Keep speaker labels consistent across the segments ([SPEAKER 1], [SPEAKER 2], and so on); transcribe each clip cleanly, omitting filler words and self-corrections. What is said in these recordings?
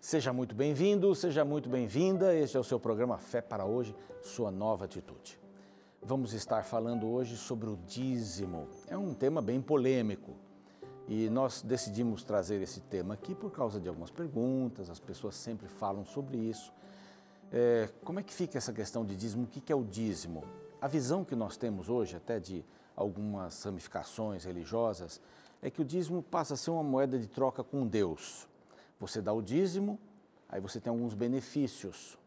[SPEAKER 1] Seja muito bem-vindo, seja muito bem-vinda. Este é o seu programa Fé para Hoje, sua nova atitude. Vamos estar falando hoje sobre o dízimo. É um tema bem polêmico e nós decidimos trazer esse tema aqui por causa de algumas perguntas, as pessoas sempre falam sobre isso. Como é que fica essa questão de dízimo? O que é o dízimo? A visão que nós temos hoje, até de algumas ramificações religiosas, é que o dízimo passa a ser uma moeda de troca com Deus. Você dá o dízimo, aí você tem alguns benefícios.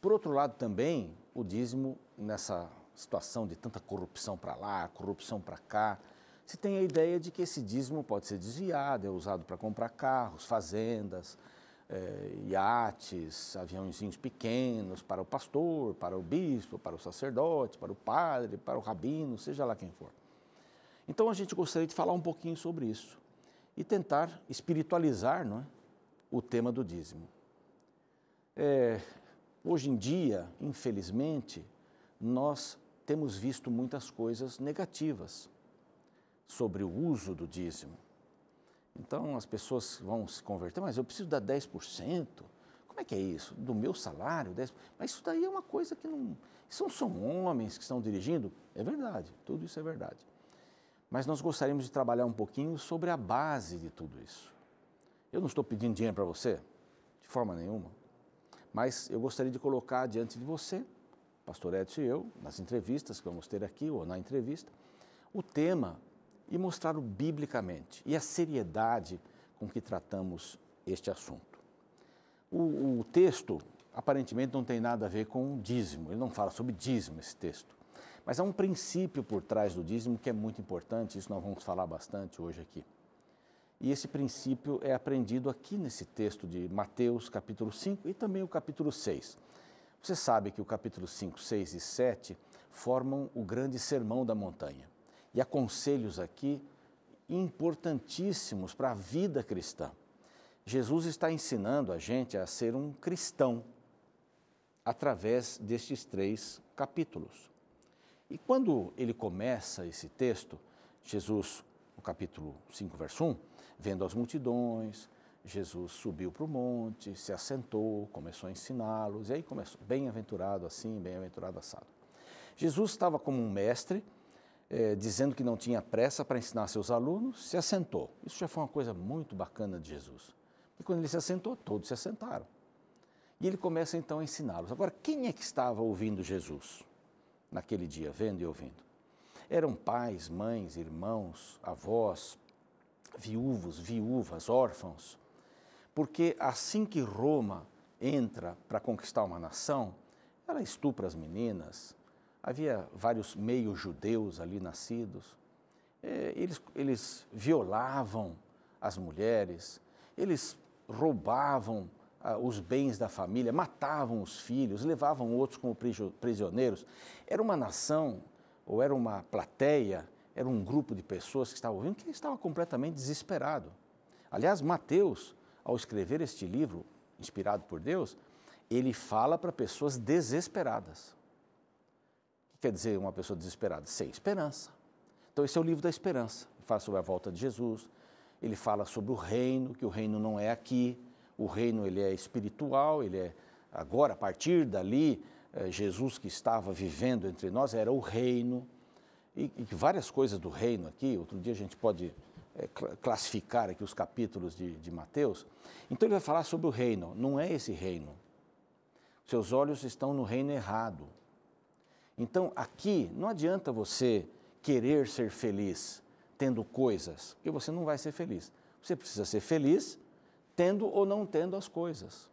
[SPEAKER 1] Por outro lado também, o dízimo, nessa situação de tanta corrupção para lá, corrupção para cá, se tem a ideia de que esse dízimo pode ser desviado, é usado para comprar carros, fazendas, iates, aviãozinhos pequenos para o pastor, para o bispo, para o sacerdote, para o padre, para o rabino, seja lá quem for. Então a gente gostaria de falar um pouquinho sobre isso e tentar espiritualizar, não é, o tema do dízimo. Hoje em dia, infelizmente, nós temos visto muitas coisas negativas sobre o uso do dízimo. Então as pessoas vão se converter, mas eu preciso dar 10%? Como é que é isso? Do meu salário? 10%? Mas isso daí é uma coisa que não... São homens que estão dirigindo? É verdade, tudo isso é verdade. Mas nós gostaríamos de trabalhar um pouquinho sobre a base de tudo isso. Eu não estou pedindo dinheiro para você, de forma nenhuma, mas eu gostaria de colocar diante de você, pastor Edson e eu, nas entrevistas que vamos ter aqui ou na entrevista, o tema e mostrá-lo biblicamente e a seriedade com que tratamos este assunto. O texto aparentemente não tem nada a ver com dízimo, ele não fala sobre dízimo esse texto, mas há um princípio por trás do dízimo que é muito importante, isso nós vamos falar bastante hoje aqui. E esse princípio é aprendido aqui nesse texto de Mateus capítulo 5 e também o capítulo 6. Você sabe que o capítulo 5, 6 e 7 formam o grande sermão da montanha. E há conselhos aqui importantíssimos para a vida cristã. Jesus está ensinando a gente a ser um cristão através destes 3 capítulos. E quando ele começa esse texto, Jesus, no capítulo 5, verso 1, vendo as multidões, Jesus subiu para o monte, se assentou, começou a ensiná-los, e aí começou, bem-aventurado assim, bem-aventurado assado. Jesus estava como um mestre, dizendo que não tinha pressa para ensinar seus alunos, se assentou. Isso já foi uma coisa muito bacana de Jesus. E quando ele se assentou, todos se assentaram. E ele começa então a ensiná-los. Agora, quem é que estava ouvindo Jesus naquele dia, vendo e ouvindo? Eram pais, mães, irmãos, avós, viúvos, viúvas, órfãos, porque assim que Roma entra para conquistar uma nação, ela estupra as meninas, havia vários meio-judeus ali nascidos, eles violavam as mulheres, eles roubavam os bens da família, matavam os filhos, levavam outros como prisioneiros. Era uma nação, ou era uma plateia, era um grupo de pessoas que estavam ouvindo, que estava completamente desesperado. Aliás, Mateus, ao escrever este livro, inspirado por Deus, ele fala para pessoas desesperadas. O que quer dizer uma pessoa desesperada? Sem esperança. Então esse é o livro da esperança. Ele fala sobre a volta de Jesus, ele fala sobre o reino, que o reino não é aqui, o reino ele é espiritual, ele é agora, a partir dali, Jesus que estava vivendo entre nós era o reino. E várias coisas do reino aqui, outro dia a gente pode classificar aqui os capítulos de Mateus. Então ele vai falar sobre o reino, não é esse reino. Seus olhos estão no reino errado. Então aqui não adianta você querer ser feliz tendo coisas, porque você não vai ser feliz. Você precisa ser feliz tendo ou não tendo as coisas.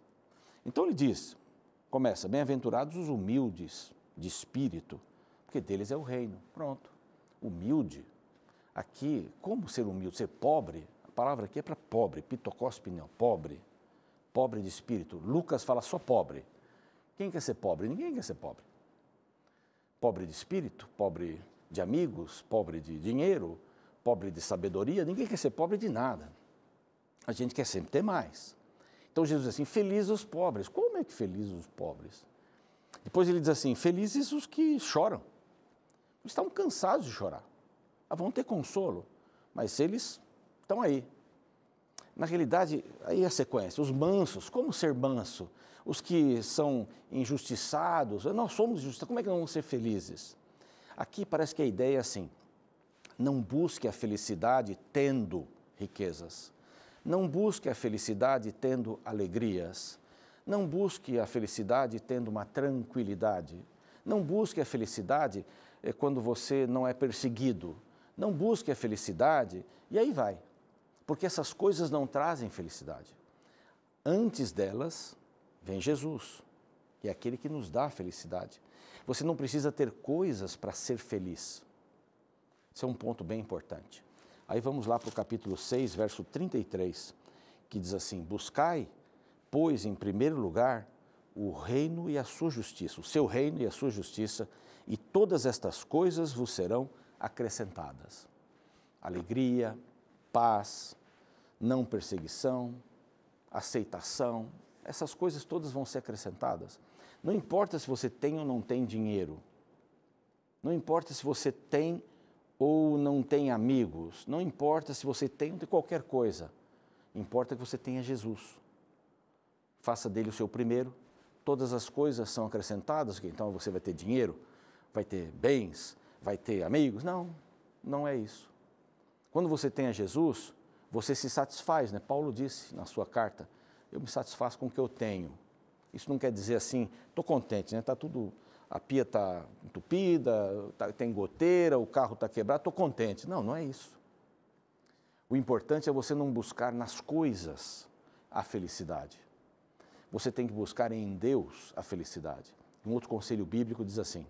[SPEAKER 1] Então ele diz, começa, bem-aventurados os humildes de espírito, porque deles é o reino. Pronto. Humilde. Aqui, como ser humilde? Ser pobre? A palavra aqui é para pobre, pitocóspineo, pobre. Pobre de espírito. Lucas fala só pobre. Quem quer ser pobre? Ninguém quer ser pobre. Pobre de espírito, pobre de amigos, pobre de dinheiro, pobre de sabedoria. Ninguém quer ser pobre de nada. A gente quer sempre ter mais. Então Jesus diz assim, felizes os pobres. Como é que felizes os pobres? Depois ele diz assim, felizes os que choram. Eles estão cansados de chorar. Vão ter consolo, mas eles estão aí. Na realidade, aí a sequência, os mansos, como ser manso? Os que são injustiçados, nós somos injustiçados, como é que nós vamos ser felizes? Aqui parece que a ideia é assim, não busque a felicidade tendo riquezas, não busque a felicidade tendo alegrias, não busque a felicidade tendo uma tranquilidade, não busque a felicidade quando você não é perseguido, não busque a felicidade e aí vai, porque essas coisas não trazem felicidade. Antes delas, vem Jesus, que é aquele que nos dá a felicidade. Você não precisa ter coisas para ser feliz. Esse é um ponto bem importante. Aí vamos lá para o capítulo 6, verso 33, que diz assim, buscai, pois, em primeiro lugar, o reino e a sua justiça, o seu reino e a sua justiça, e todas estas coisas vos serão acrescentadas. Alegria, paz, não perseguição, aceitação, essas coisas todas vão ser acrescentadas. Não importa se você tem ou não tem dinheiro, não importa se você tem ou não tem amigos, não importa se você tem ou tem qualquer coisa, importa que você tenha Jesus. Faça dele o seu primeiro, todas as coisas são acrescentadas, então você vai ter dinheiro, vai ter bens, vai ter amigos. Não, não é isso. Quando você tem a Jesus, você se satisfaz, né? Paulo disse na sua carta, eu me satisfaço com o que eu tenho. Isso não quer dizer assim, estou contente, né? Tá tudo, a pia está entupida, tem goteira, o carro está quebrado, estou contente. Não, não é isso. O importante é você não buscar nas coisas a felicidade. Você tem que buscar em Deus a felicidade. Um outro conselho bíblico diz assim,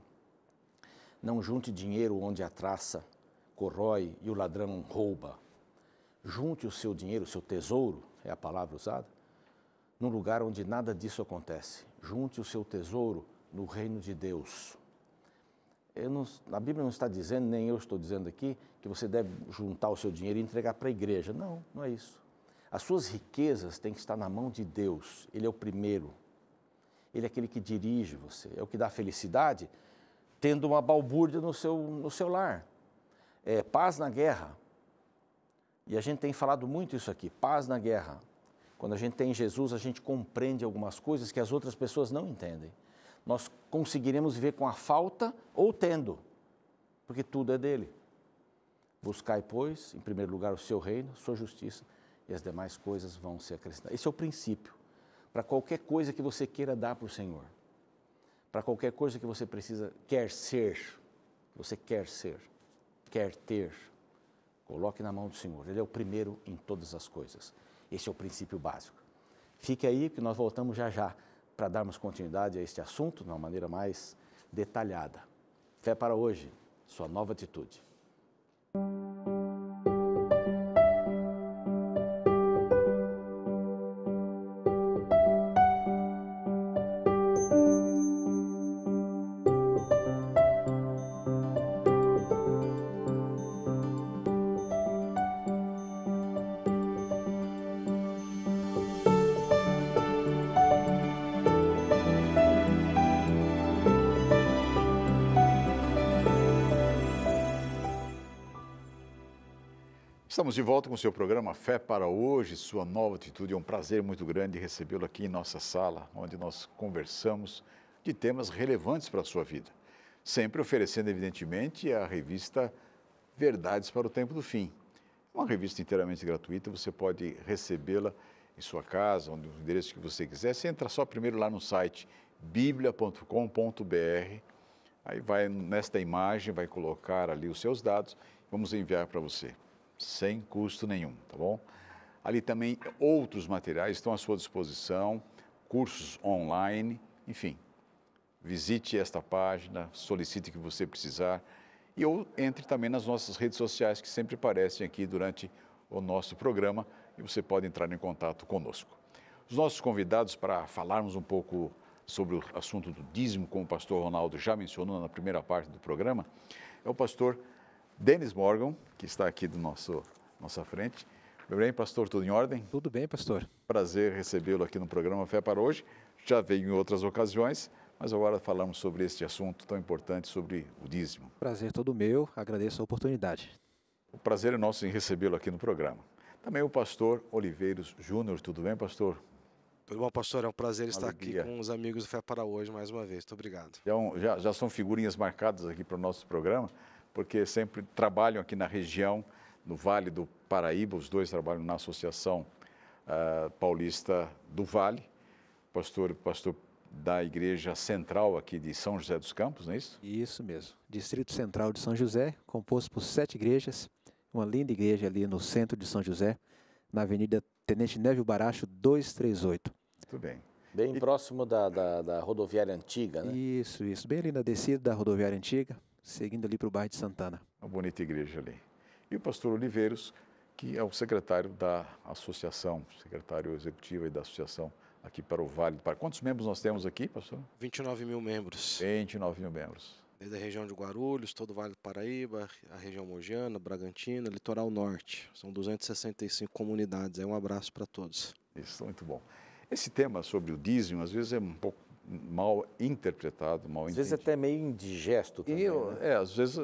[SPEAKER 1] não junte dinheiro onde a traça corrói e o ladrão rouba. Junte o seu dinheiro, o seu tesouro, é a palavra usada, num lugar onde nada disso acontece. Junte o seu tesouro no reino de Deus. A Bíblia não está dizendo, nem eu estou dizendo aqui, que você deve juntar o seu dinheiro e entregar para a igreja. Não, não é isso. As suas riquezas têm que estar na mão de Deus. Ele é o primeiro. Ele é aquele que dirige você. É o que dá felicidade, tendo uma balbúrdia no seu lar. É paz na guerra. E a gente tem falado muito isso aqui, paz na guerra. Quando a gente tem Jesus, a gente compreende algumas coisas que as outras pessoas não entendem. Nós conseguiremos viver com a falta ou tendo, porque tudo é dele. Buscai, pois, em primeiro lugar o seu reino, sua justiça, e as demais coisas vão ser acrescentadas. Esse é o princípio. Para qualquer coisa que você queira dar para o Senhor, para qualquer coisa que você quer ser, quer ter, coloque na mão do Senhor. Ele é o primeiro em todas as coisas. Esse é o princípio básico. Fique aí que nós voltamos já já para darmos continuidade a este assunto de uma maneira mais detalhada. Fé para hoje, sua nova atitude.
[SPEAKER 2] Estamos de volta com o seu programa Fé para Hoje, sua nova atitude. É um prazer muito grande recebê-lo aqui em nossa sala, onde nós conversamos de temas relevantes para a sua vida. Sempre oferecendo, evidentemente, a revista Verdades para o Tempo do Fim. Uma revista inteiramente gratuita, você pode recebê-la em sua casa, onde o endereço que você quiser. Você entra só primeiro lá no site biblia.com.br, aí vai nesta imagem, vai colocar ali os seus dados, vamos enviar para você. Sem custo nenhum, tá bom? Ali também outros materiais estão à sua disposição, cursos online, enfim. Visite esta página, solicite o que você precisar ou entre também nas nossas redes sociais que sempre aparecem aqui durante o nosso programa e você pode entrar em contato conosco. Os nossos convidados para falarmos um pouco sobre o assunto do dízimo, como o pastor Ronaldo já mencionou na primeira parte do programa, é o pastor Denis Morgan, que está aqui do nossa frente. Tudo bem, pastor? Tudo em ordem?
[SPEAKER 3] Tudo bem, pastor.
[SPEAKER 2] Prazer recebê-lo aqui no programa Fé para Hoje. Já veio em outras ocasiões, mas agora falamos sobre este assunto tão importante, sobre o dízimo.
[SPEAKER 3] Prazer todo meu, agradeço a oportunidade.
[SPEAKER 2] O prazer é nosso em recebê-lo aqui no programa. Também o pastor Oliveiros Júnior. Tudo bem, pastor?
[SPEAKER 3] Tudo bom, pastor? É um prazer estar
[SPEAKER 2] Alegria.
[SPEAKER 3] aqui com os amigos do Fé para Hoje mais uma vez. Muito obrigado.
[SPEAKER 2] Já são figurinhas marcadas aqui para o nosso programa, porque sempre trabalham aqui na região, no Vale do Paraíba. Os dois trabalham na Associação Paulista do Vale. Pastor da Igreja Central aqui de São José dos Campos, não é isso?
[SPEAKER 4] Isso mesmo. Distrito Central de São José, composto por 7 igrejas. Uma linda igreja ali no centro de São José, na Avenida Tenente Nélio Baracho, 238.
[SPEAKER 2] Muito bem.
[SPEAKER 1] Bem próximo da rodoviária antiga, né?
[SPEAKER 4] Isso. Bem ali na descida da rodoviária antiga, seguindo ali para o bairro de Santana.
[SPEAKER 2] Uma bonita igreja ali. E o pastor Oliveiros, que é o secretário da associação, secretário executivo aí da associação aqui para o Vale do Paraíba. Quantos membros nós temos aqui, pastor?
[SPEAKER 3] 29 mil membros.
[SPEAKER 2] 29 mil membros.
[SPEAKER 3] Desde a região de Guarulhos, todo o Vale do Paraíba, a região Mogiana, Bragantina, Litoral Norte. São 265 comunidades. Um abraço para todos.
[SPEAKER 2] Isso, muito bom. Esse tema sobre o dízimo, às vezes, é um pouco mal interpretado, mal entendido.
[SPEAKER 1] Às vezes até meio indigesto também, né?
[SPEAKER 2] Às vezes,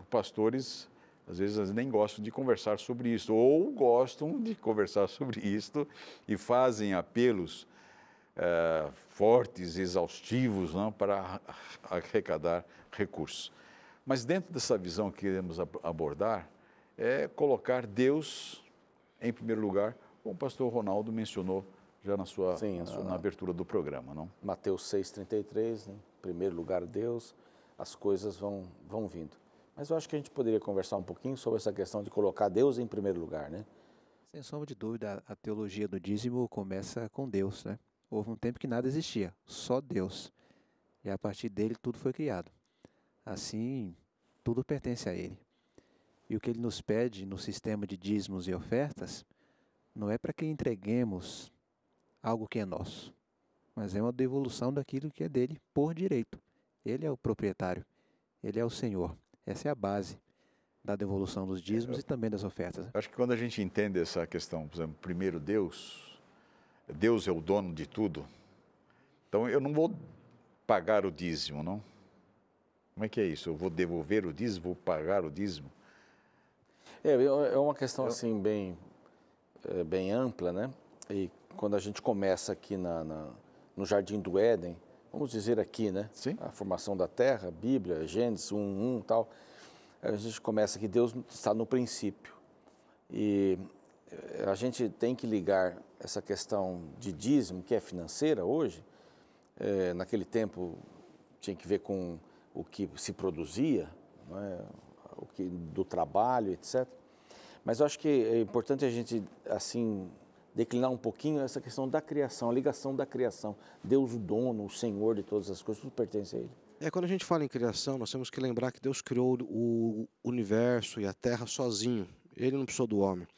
[SPEAKER 2] pastores, às vezes nem gostam de conversar sobre isso, ou gostam de conversar sobre isso e fazem apelos fortes, exaustivos, não, para arrecadar recursos. Mas dentro dessa visão que queremos abordar, é colocar Deus em primeiro lugar, como o pastor Ronaldo mencionou já na abertura do programa, não?
[SPEAKER 1] Mateus 6,33, né? Em primeiro lugar Deus, as coisas vão vindo. Mas eu acho que a gente poderia conversar um pouquinho sobre essa questão de colocar Deus em primeiro lugar, né?
[SPEAKER 4] Sem sombra de dúvida, a teologia do dízimo começa com Deus, né? Houve um tempo que nada existia, só Deus. E a partir dele tudo foi criado. Assim, tudo pertence a Ele. E o que Ele nos pede no sistema de dízimos e ofertas não é para que entreguemos algo que é nosso, mas é uma devolução daquilo que é dele por direito. Ele é o proprietário, Ele é o Senhor. Essa é a base da devolução dos dízimos e também das ofertas.
[SPEAKER 2] Acho que quando a gente entende essa questão, por exemplo, primeiro Deus é o dono de tudo, então eu não vou pagar o dízimo, não? Como é que é isso? Eu vou devolver o dízimo, vou pagar o dízimo?
[SPEAKER 1] É uma questão assim bem ampla, né? E quando a gente começa aqui no Jardim do Éden, vamos dizer aqui, né?
[SPEAKER 2] Sim.
[SPEAKER 1] A formação da terra, Bíblia, Gênesis 1:1 e tal, a gente começa que Deus está no princípio. E a gente tem que ligar essa questão de dízimo, que é financeira hoje, naquele tempo tinha que ver com o que se produzia, não é? Do trabalho, etc. Mas eu acho que é importante a gente, assim, declinar um pouquinho essa questão da criação, a ligação da criação. Deus, o dono, o Senhor de todas as coisas, tudo pertence a Ele.
[SPEAKER 3] Quando a gente fala em criação, nós temos que lembrar que Deus criou o universo e a terra sozinho. Ele não precisou do homem.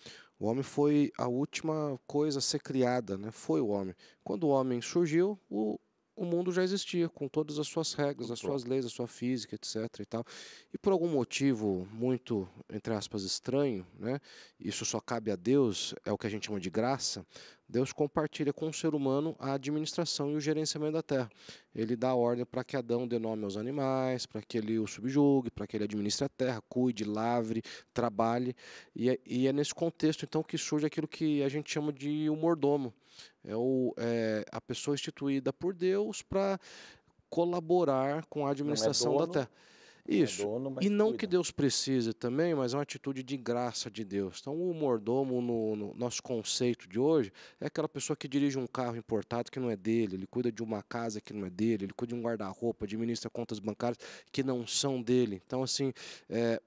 [SPEAKER 3] O homem foi a última coisa a ser criada, né? Foi o homem. Quando o homem surgiu, o mundo já existia, com todas as suas regras, as suas leis, a sua física, etc. e tal. E por algum motivo muito, entre aspas, estranho, né? Isso só cabe a Deus, é o que a gente chama de graça. Deus compartilha com o ser humano a administração e o gerenciamento da terra. Ele dá ordem para que Adão dê nome aos animais, para que ele o subjugue, para que ele administre a terra, cuide, lavre, trabalhe. E é nesse contexto, então, que surge aquilo que a gente chama de o mordomo. É a pessoa instituída por Deus para colaborar com a administração da terra. Isso. E não que Deus precise também, mas é uma atitude de graça de Deus. Então, o mordomo, no nosso conceito de hoje, é aquela pessoa que dirige um carro importado que não é dele, ele cuida de uma casa que não é dele, ele cuida de um guarda-roupa, administra contas bancárias que não são dele. Então, assim,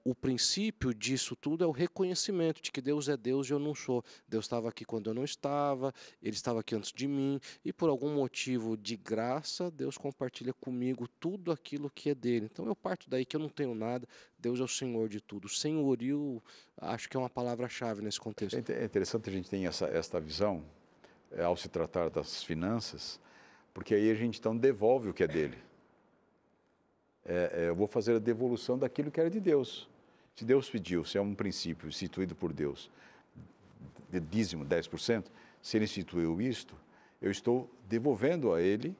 [SPEAKER 3] o princípio disso tudo é o reconhecimento de que Deus é Deus e eu não sou. Deus estava aqui quando eu não estava, Ele estava aqui antes de mim, e por algum motivo de graça, Deus compartilha comigo tudo aquilo que é dele. Então, eu parto daí que eu não tenho nada, Deus é o Senhor de tudo. Senhorio, acho que é uma palavra-chave nesse contexto.
[SPEAKER 2] É interessante a gente ter esta visão, ao se tratar das finanças, porque aí a gente então devolve o que é dele. Eu vou fazer a devolução daquilo que era de Deus. Se Deus pediu, se é um princípio instituído por Deus, de dízimo 10%, se Ele instituiu isto, eu estou devolvendo a Ele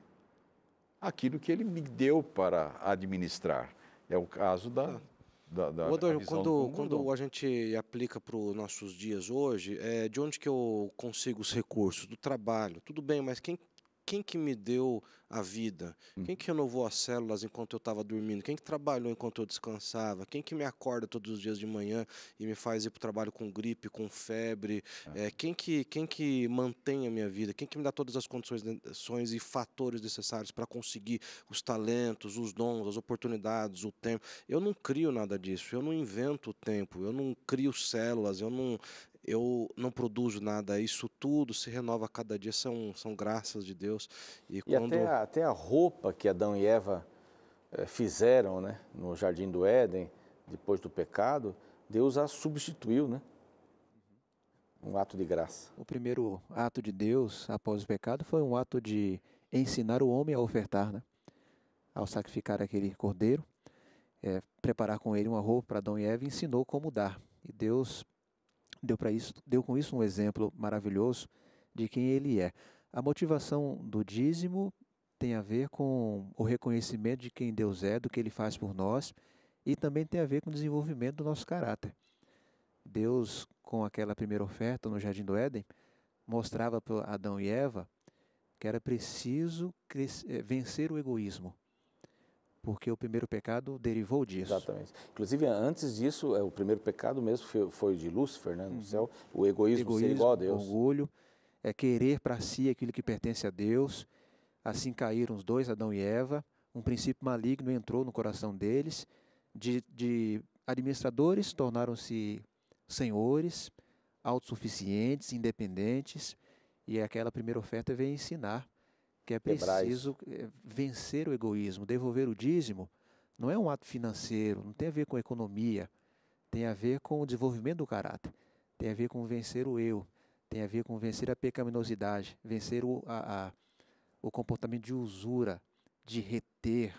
[SPEAKER 2] aquilo que Ele me deu para administrar. É o caso da
[SPEAKER 3] Adolfo,
[SPEAKER 2] visão do
[SPEAKER 3] quando
[SPEAKER 2] mordomo.
[SPEAKER 3] a gente aplica para os nossos dias hoje, de onde que eu consigo os recursos? Do trabalho. Tudo bem, mas quem que me deu a vida? Quem que renovou as células enquanto eu estava dormindo? Quem que trabalhou enquanto eu descansava? Quem que me acorda todos os dias de manhã e me faz ir para o trabalho com gripe, com febre? Quem que mantém a minha vida? Quem que me dá todas as condições e fatores necessários para conseguir os talentos, os dons, as oportunidades, o tempo? Eu não crio nada disso, eu não invento o tempo, eu não crio células, eu não produzo nada, isso tudo se renova a cada dia, são graças de Deus. E
[SPEAKER 1] E até a roupa que Adão e Eva fizeram, né, no Jardim do Éden, depois do pecado, Deus a substituiu, né? Um ato de graça.
[SPEAKER 4] O primeiro ato de Deus após o pecado foi um ato de ensinar o homem a ofertar, né? Ao sacrificar aquele cordeiro, preparar com ele uma roupa para Adão e Eva, ensinou como dar. E Deus deu com isso um exemplo maravilhoso de quem ele é. A motivação do dízimo tem a ver com o reconhecimento de quem Deus é, do que Ele faz por nós, e também tem a ver com o desenvolvimento do nosso caráter. Deus, com aquela primeira oferta no Jardim do Éden, mostrava para Adão e Eva que era preciso vencer o egoísmo, porque o primeiro pecado derivou disso.
[SPEAKER 1] Exatamente. Inclusive, antes disso, o primeiro pecado mesmo foi de Lúcifer, né, no céu, o egoísmo ser igual a Deus.
[SPEAKER 4] Orgulho, querer para si aquilo que pertence a Deus. Assim caíram os dois, Adão e Eva. Um princípio maligno entrou no coração deles. De administradores, tornaram-se senhores, autossuficientes, independentes. E aquela primeira oferta veio ensinar que é preciso vencer o egoísmo, devolver o dízimo. Não é um ato financeiro, não tem a ver com economia, tem a ver com o desenvolvimento do caráter, tem a ver com vencer o eu, tem a ver com vencer a pecaminosidade, vencer o comportamento de usura, de reter.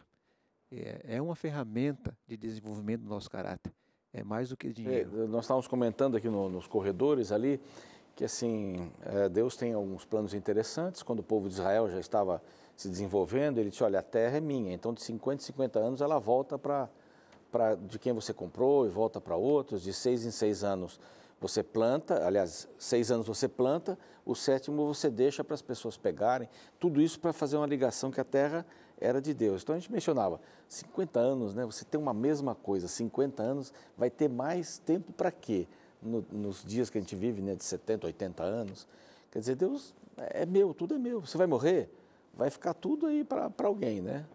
[SPEAKER 4] É uma ferramenta de desenvolvimento do nosso caráter, é mais do que dinheiro.
[SPEAKER 1] Nós estávamos comentando aqui nos corredores ali, que assim, Deus tem alguns planos interessantes. Quando o povo de Israel já estava se desenvolvendo, ele disse, olha, a terra é minha, então de 50 em 50 anos ela volta de quem você comprou e volta para outros, de 6 em 6 anos você planta, aliás, 6 anos você planta, o 7º você deixa para as pessoas pegarem, tudo isso para fazer uma ligação que a terra era de Deus. Então a gente mencionava, 50 anos, né, você tem uma mesma coisa, 50 anos, vai ter mais tempo para quê? Nos dias que a gente vive, né, de 70, 80 anos, quer dizer, Deus é meu, tudo é meu, você vai morrer, vai ficar tudo aí para alguém, né?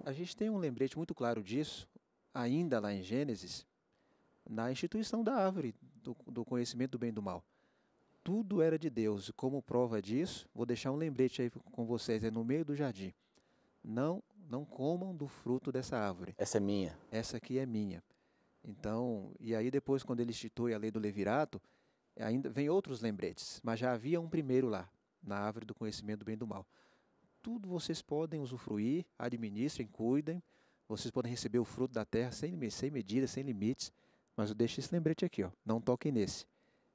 [SPEAKER 4] A gente tem um lembrete muito claro disso, ainda lá em Gênesis, na instituição da árvore do conhecimento do bem e do mal. Tudo era de Deus, e como prova disso, vou deixar um lembrete aí com vocês, no meio do jardim. Não comam do fruto dessa árvore.
[SPEAKER 1] Essa é minha.
[SPEAKER 4] Essa aqui é minha. Então, e aí depois quando ele institui a lei do levirato, ainda vem outros lembretes, mas já havia um primeiro lá, na árvore do conhecimento do bem e do mal. Tudo vocês podem usufruir, administrem, cuidem, vocês podem receber o fruto da terra sem medida, sem limites, mas eu deixo esse lembrete aqui, não toquem nesse.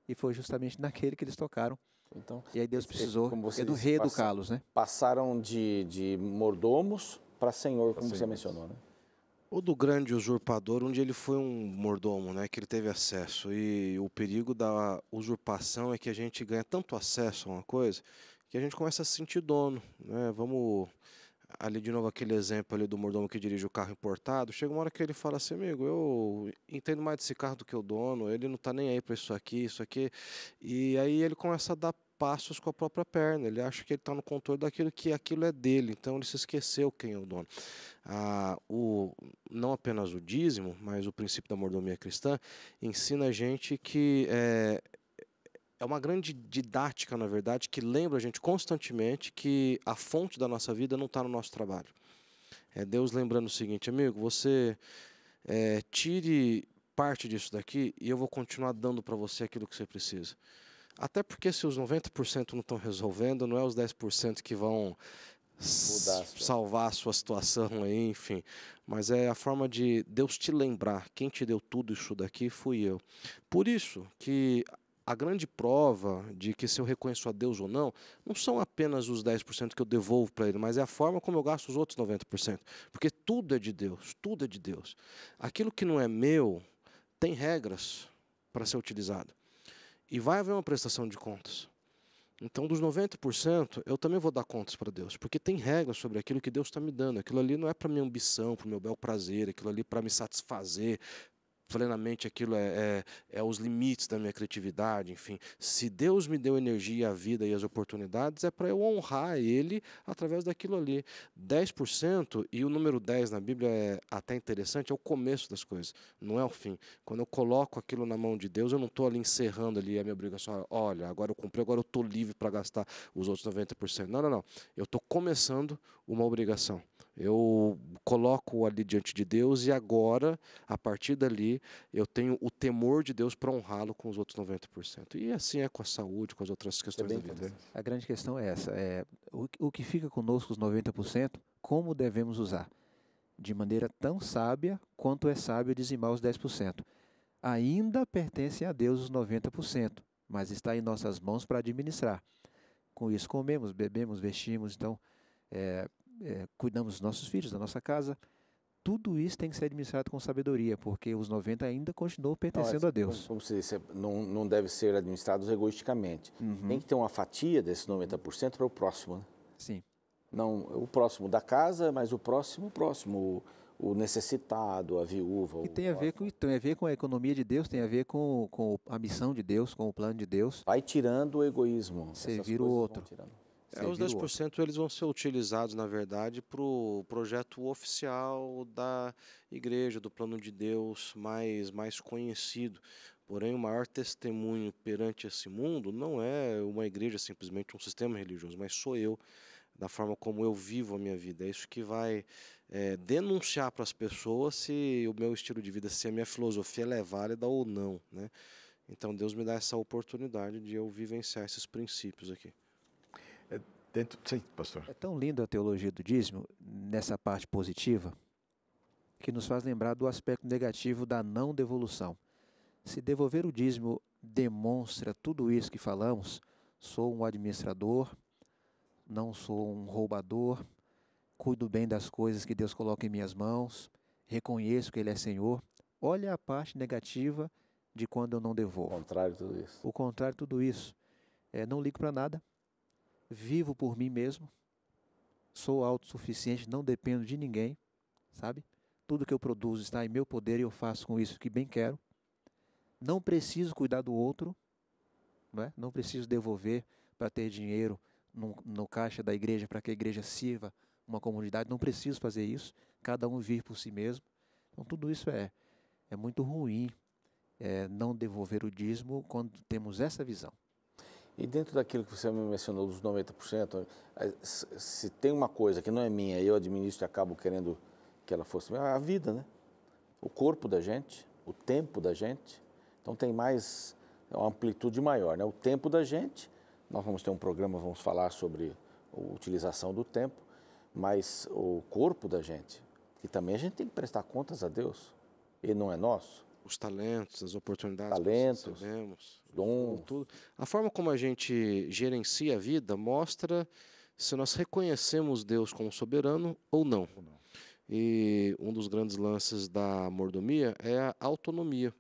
[SPEAKER 4] E foi justamente naquele que eles tocaram.
[SPEAKER 1] Então,
[SPEAKER 4] e aí Deus precisou
[SPEAKER 1] do
[SPEAKER 4] reeducá-los, né?
[SPEAKER 1] Passaram de mordomos para senhor, como você mencionou, né?
[SPEAKER 3] O do grande usurpador, onde ele foi um mordomo, né, que ele teve acesso. E o perigo da usurpação é que a gente ganha tanto acesso a uma coisa que a gente começa a se sentir dono, né? Vamos ali de novo aquele exemplo ali do mordomo que dirige o carro importado. Chega uma hora que ele fala assim, amigo, eu entendo mais desse carro do que o dono, ele não está nem aí para isso aqui. E aí ele começa a dar passos com a própria perna, ele acha que ele está no controle daquilo que aquilo é dele, então ele se esqueceu quem é o dono. Não apenas o dízimo, mas o princípio da mordomia cristã ensina a gente que é uma grande didática, na verdade, que lembra a gente constantemente que a fonte da nossa vida não está no nosso trabalho. É Deus lembrando o seguinte, amigo, você tire parte disso daqui e eu vou continuar dando para você aquilo que você precisa. Até porque se os 90% não estão resolvendo, não é os 10% que vão salvar a sua situação aí, enfim. Mas é a forma de Deus te lembrar, quem te deu tudo isso daqui fui eu. Por isso que a grande prova de que se eu reconheço a Deus ou não são apenas os 10% que eu devolvo para Ele, mas é a forma como eu gasto os outros 90%. Porque tudo é de Deus, tudo é de Deus. Aquilo que não é meu tem regras para ser utilizado. E vai haver uma prestação de contas. Então, dos 90%, eu também vou dar contas para Deus, porque tem regras sobre aquilo que Deus está me dando. Aquilo ali não é para minha ambição, para o meu bel prazer, aquilo ali para me satisfazer plenamente, aquilo é os limites da minha criatividade, enfim. Se Deus me deu energia, a vida e as oportunidades, é para eu honrar Ele através daquilo ali. 10%, e o número 10 na Bíblia é até interessante, é o começo das coisas, não é o fim. Quando eu coloco aquilo na mão de Deus, eu não estou ali encerrando ali a minha obrigação. Olha, agora eu cumpri, agora eu estou livre para gastar os outros 90%. Não, não, não. Eu estou começando uma obrigação. Eu coloco ali diante de Deus e agora, a partir dali, eu tenho o temor de Deus para honrá-lo com os outros 90%. E assim é com a saúde, com as outras questões da vida.
[SPEAKER 4] A grande questão é essa, o que fica conosco, os 90%, como devemos usar? De maneira tão sábia quanto é sábio dizimar os 10%. Ainda pertencem a Deus os 90%, mas está em nossas mãos para administrar. Com isso comemos, bebemos, vestimos, então cuidamos dos nossos filhos, da nossa casa. Tudo isso tem que ser administrado com sabedoria, porque os 90 ainda continuam pertencendo a Deus.
[SPEAKER 1] Como se diz, não deve ser administrados egoisticamente. Tem que ter uma fatia desses 90% para o próximo, né?
[SPEAKER 4] Sim.
[SPEAKER 1] Não o próximo da casa, mas o próximo, o necessitado, a viúva.
[SPEAKER 4] E tem a ver com a economia de Deus, tem a ver com a missão de Deus, com o plano de Deus.
[SPEAKER 1] Vai tirando o egoísmo.
[SPEAKER 4] Servir o outro.
[SPEAKER 3] Os 10% eles vão ser utilizados, na verdade, para o projeto oficial da igreja, do plano de Deus mais conhecido. Porém, o maior testemunho perante esse mundo não é uma igreja, simplesmente um sistema religioso, mas sou eu, da forma como eu vivo a minha vida. É isso que vai denunciar para as pessoas se o meu estilo de vida, se a minha filosofia é válida ou não, né? Então, Deus me dá essa oportunidade de eu vivenciar esses princípios aqui.
[SPEAKER 2] Sim, pastor.
[SPEAKER 4] É tão linda a teologia do dízimo, nessa parte positiva, que nos faz lembrar do aspecto negativo da não devolução. Se devolver o dízimo demonstra tudo isso que falamos, sou um administrador, não sou um roubador, cuido bem das coisas que Deus coloca em minhas mãos, reconheço que Ele é Senhor. Olha a parte negativa de quando eu não devolvo.
[SPEAKER 1] O contrário de tudo isso.
[SPEAKER 4] O contrário de tudo isso. Não ligo para nada. Vivo por mim mesmo, sou autossuficiente, não dependo de ninguém, sabe? Tudo que eu produzo está em meu poder e eu faço com isso o que bem quero. Não preciso cuidar do outro, não preciso devolver para ter dinheiro no caixa da igreja para que a igreja sirva uma comunidade, não preciso fazer isso, cada um vive por si mesmo. Então tudo isso é muito ruim, não devolver o dízimo quando temos essa visão.
[SPEAKER 1] E dentro daquilo que você me mencionou, dos 90%, se tem uma coisa que não é minha, eu administro e acabo querendo que ela fosse minha, é a vida, né? O corpo da gente, o tempo da gente. Então tem mais, uma amplitude maior, né? O tempo da gente, nós vamos ter um programa, vamos falar sobre a utilização do tempo, mas o corpo da gente, que também a gente tem que prestar contas a Deus, ele não é nosso.
[SPEAKER 3] Os talentos, as oportunidades
[SPEAKER 1] Talentos,
[SPEAKER 3] que nós recebemos,
[SPEAKER 1] dons.
[SPEAKER 3] tudo. A forma como a gente gerencia a vida mostra se nós reconhecemos Deus como soberano ou não. E um dos grandes lances da mordomia é a autonomia.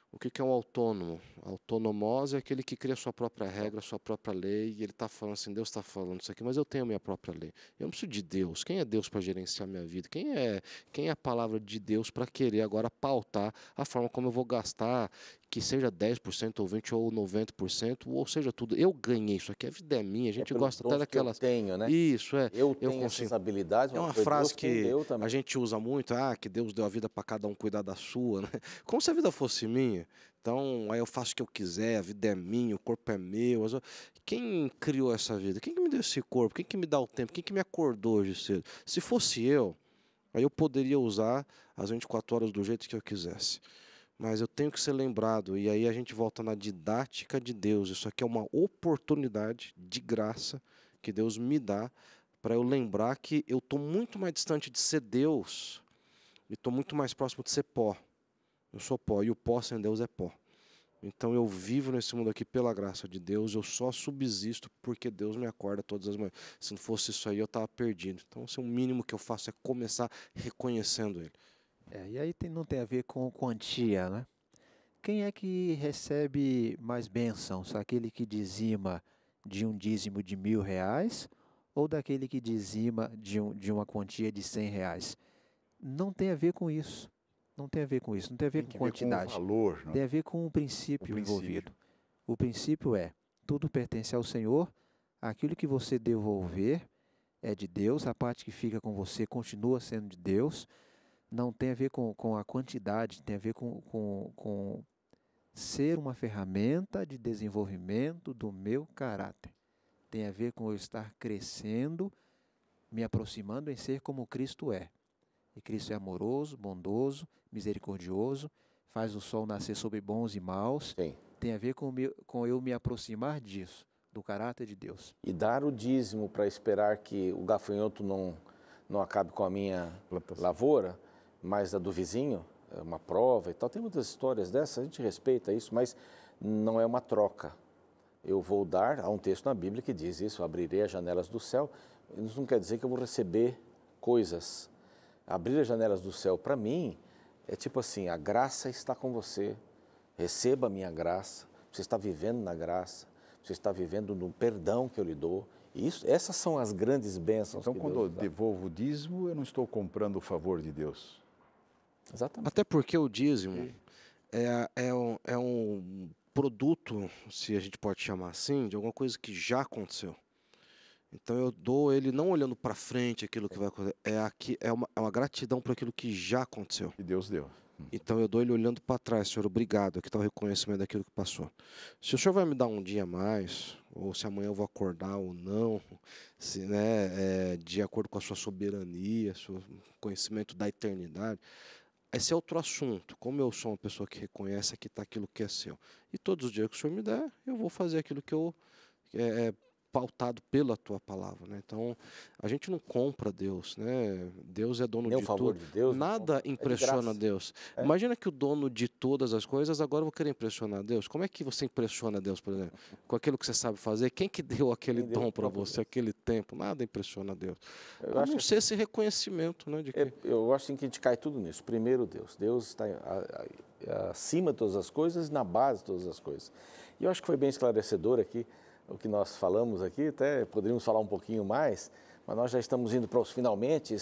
[SPEAKER 3] O que é um autônomo? A autonomose é aquele que cria sua própria regra, sua própria lei, e ele está falando assim, Deus está falando isso aqui, mas eu tenho a minha própria lei. Eu não preciso de Deus. Quem é Deus para gerenciar a minha vida? Quem é a palavra de Deus para querer agora pautar a forma como eu vou gastar, que seja 10% ou 20% ou 90%, ou seja tudo. Eu ganhei isso aqui, a vida é minha, a gente gosta até daquelas...
[SPEAKER 1] Eu tenho, né?
[SPEAKER 3] Isso,
[SPEAKER 1] Eu tenho essas habilidades,
[SPEAKER 3] é uma frase que a gente usa muito, que Deus deu a vida para cada um cuidar da sua, né? Como se a vida fosse minha. Então, aí eu faço o que eu quiser, a vida é minha, o corpo é meu. Quem criou essa vida? Quem que me deu esse corpo? Quem que me dá o tempo? Quem que me acordou hoje cedo? Se fosse eu, aí eu poderia usar as 24 horas do jeito que eu quisesse. Mas eu tenho que ser lembrado, e aí a gente volta na didática de Deus. Isso aqui é uma oportunidade de graça que Deus me dá para eu lembrar que eu estou muito mais distante de ser Deus e estou muito mais próximo de ser pó. Eu sou pó, e o pó sem Deus é pó. Então eu vivo nesse mundo aqui pela graça de Deus, eu só subsisto porque Deus me acorda todas as manhãs. Se não fosse isso aí, eu estava perdido. Então, o mínimo que eu faço é começar reconhecendo Ele.
[SPEAKER 4] E aí não tem a ver com quantia, né? Quem é que recebe mais bênçãos? Aquele que dizima de um dízimo de R$ 1.000 ou daquele que dizima de uma quantia de R$ 100? Não tem a ver com isso. Não tem a ver com isso. Não tem a ver com quantidade.
[SPEAKER 2] Com o valor,
[SPEAKER 4] tem a ver com o princípio envolvido. O princípio é: tudo pertence ao Senhor, aquilo que você devolver é de Deus, a parte que fica com você continua sendo de Deus. Não tem a ver com a quantidade, tem a ver com ser uma ferramenta de desenvolvimento do meu caráter. Tem a ver com eu estar crescendo, me aproximando em ser como Cristo é. E Cristo é amoroso, bondoso, misericordioso, faz o sol nascer sobre bons e maus.
[SPEAKER 1] Sim.
[SPEAKER 4] Tem a ver com eu me aproximar disso, do caráter de Deus.
[SPEAKER 1] E dar o dízimo para esperar que o gafanhoto não acabe com a minha lavoura, mas a do vizinho, é uma prova e tal. Tem muitas histórias dessas, a gente respeita isso, mas não é uma troca. Eu vou dar, há um texto na Bíblia que diz isso, abrirei as janelas do céu. Isso não quer dizer que eu vou receber coisas. Abrir as janelas do céu, para mim, é tipo assim, a graça está com você, receba a minha graça, você está vivendo na graça, você está vivendo no perdão que eu lhe dou. Essas são as grandes bênçãos.
[SPEAKER 2] Então, quando eu devolvo o dízimo, eu não estou comprando o favor de Deus.
[SPEAKER 1] Exatamente.
[SPEAKER 3] Até porque o dízimo é um produto, se a gente pode chamar assim, de alguma coisa que já aconteceu. Então eu dou ele não olhando para frente aquilo que vai acontecer, é uma gratidão por aquilo que já aconteceu.
[SPEAKER 2] Que Deus deu.
[SPEAKER 3] Então eu dou ele olhando para trás, Senhor, obrigado, aqui está o reconhecimento daquilo que passou. Se o Senhor vai me dar um dia a mais, ou se amanhã eu vou acordar ou não, se, de acordo com a sua soberania, seu conhecimento da eternidade, esse é outro assunto. Como eu sou uma pessoa que reconhece que está aquilo que é seu. E todos os dias que o Senhor me der, eu vou fazer aquilo que eu pautado pela tua palavra, né? Então, a gente não compra Deus, né? Deus é dono de tudo.
[SPEAKER 1] De Deus,
[SPEAKER 3] nada impressiona Deus. Imagina que o dono de todas as coisas agora eu vou querer impressionar Deus. Como é que você impressiona Deus, por exemplo? Com aquilo que você sabe fazer? Quem que deu aquele dom para você, aquele tempo? Nada impressiona Deus. A não ser esse reconhecimento, né?
[SPEAKER 1] Eu acho assim, que a gente cai tudo nisso. Primeiro Deus. Deus está acima de todas as coisas, na base de todas as coisas. E eu acho que foi bem esclarecedor aqui o que nós falamos aqui, até poderíamos falar um pouquinho mais, mas nós já estamos indo para os finalmente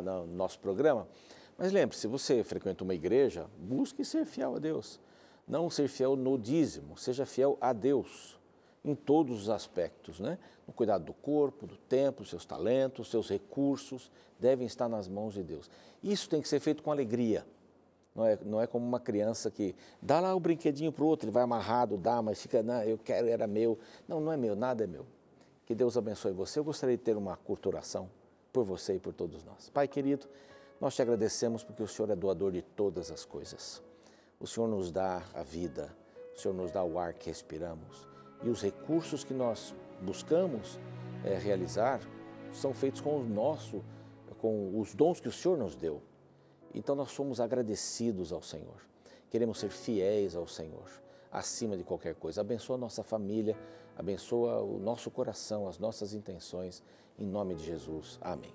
[SPEAKER 1] no nosso programa. Mas lembre-se, você frequenta uma igreja, busque ser fiel a Deus. Não ser fiel no dízimo, seja fiel a Deus em todos os aspectos, né? No cuidado do corpo, do tempo, seus talentos, seus recursos devem estar nas mãos de Deus. Isso tem que ser feito com alegria. Não é como uma criança que dá lá o brinquedinho para o outro, ele vai amarrado, dá, mas fica, não, eu quero, era meu. Não é meu, nada é meu. Que Deus abençoe você. Eu gostaria de ter uma curta oração por você e por todos nós. Pai querido, nós te agradecemos porque o Senhor é doador de todas as coisas. O Senhor nos dá a vida, o Senhor nos dá o ar que respiramos. E os recursos que nós buscamos realizar são feitos com os dons que o Senhor nos deu. Então nós somos agradecidos ao Senhor, queremos ser fiéis ao Senhor, acima de qualquer coisa. Abençoa a nossa família, abençoa o nosso coração, as nossas intenções, em nome de Jesus. Amém.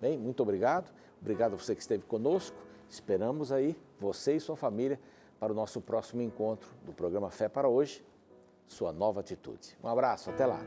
[SPEAKER 1] Bem, muito obrigado a você que esteve conosco, esperamos aí você e sua família para o nosso próximo encontro do programa Fé para Hoje, sua nova atitude. Um abraço, até lá.